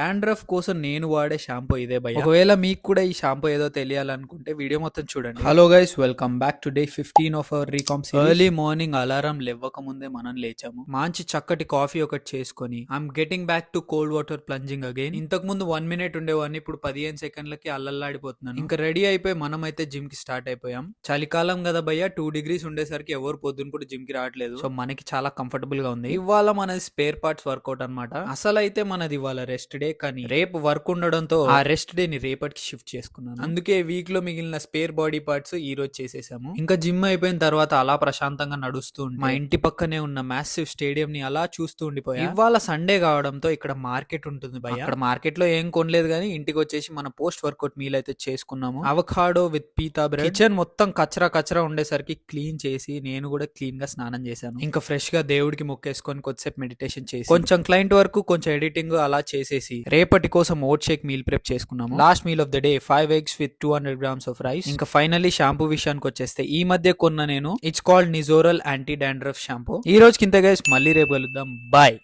Dandruff కోసం నేను వాడే షాంపూ ఇదే భయ్య. ఒకవేళ మీకు కూడా ఈ షాంపూ ఏదో తెలియాలనుకుంటే వీడియో మొత్తం చూడండి. Hello guys, welcome back to day 15 of our recomp series. Early morning alarm లేవక ముందే మనం లేచాము. మంచి చక్కటి కాఫీ ఒకటి చేసుకొని I'm getting back to cold water plunging again. ఇంతకు ముందు 1 minute ఉండేవాడిని, ఇప్పుడు 15 సెకండ్లకి అల్లల్లాడిపోతున్నాను. ఇంకా రెడీ అయిపోయి మనమైతే జిమ్ కి స్టార్ట్ అయిపోయాం. చలికాలం కదా భయ్య, 2 degrees ఉండేసరికి ఎవరు పొద్దున కూడా జిమ్ కి రావట్లేదు. సో మనకి చాలా కంఫర్టబుల్ గా ఉంది. ఇవాళ మనది స్పేర్ పార్ట్స్ వర్కౌట్ అనమాట. అసలు అయితే మనది ఇవాళ రెస్ట్ డే, కానీ రేపు వర్క్ ఉండడంతో ఆ రెస్ట్ డే ని రేపటికి షిఫ్ట్ చేసుకున్నాను. అందుకే వీక్ లో మిగిలిన స్పేర్ బాడీ పార్ట్స్ ఈ రోజు చేసేసాము. ఇంకా జిమ్ అయిపోయిన తర్వాత అలా ప్రశాంతంగా నడుస్తూ మా ఇంటి పక్కనే ఉన్న మ్యాసివ్ స్టేడియం ని అలా చూస్తూ ఉండిపోయా. ఇవాళ సండే కావడంతో ఇక్కడ మార్కెట్ ఉంటుంది భయ్య. అక్కడ మార్కెట్ లో ఏం కొనలేదు, కానీ ఇంటికి వచ్చేసి మన పోస్ట్ వర్కౌట్ మీల్ అయితే చేసుకున్నాము. Avocado with pita bread. Kitchen మొత్తం కచరా ఉండేసరికి క్లీన్ చేసి నేను కూడా క్లీన్ గా స్నానం చేశాను. ఇంకా ఫ్రెష్ గా దేవుడికి మొక్కేసుకొని కొద్దిసేపు మెడిటేషన్ చేసి కొంచెం క్లయింట్ వర్క్, కొంచెం ఎడిటింగ్ అలా చేసేసి రేపటి కోసం ఓట్ షేక్ మీల్ ప్రెప్ చేసుకున్నాము. Last meal of the day 5 eggs with 200 grams of rice. ఇంకా ఫైనల్లీ షాంపూ విషయానికి వచ్చేస్తే ఈ మధ్య కొన్న నేను it's called Nizoral anti dandruff shampoo. ఈ రోజుకి ఇంత గైస్, మళ్ళీ రేపు కలుద్దాం. బాయ్.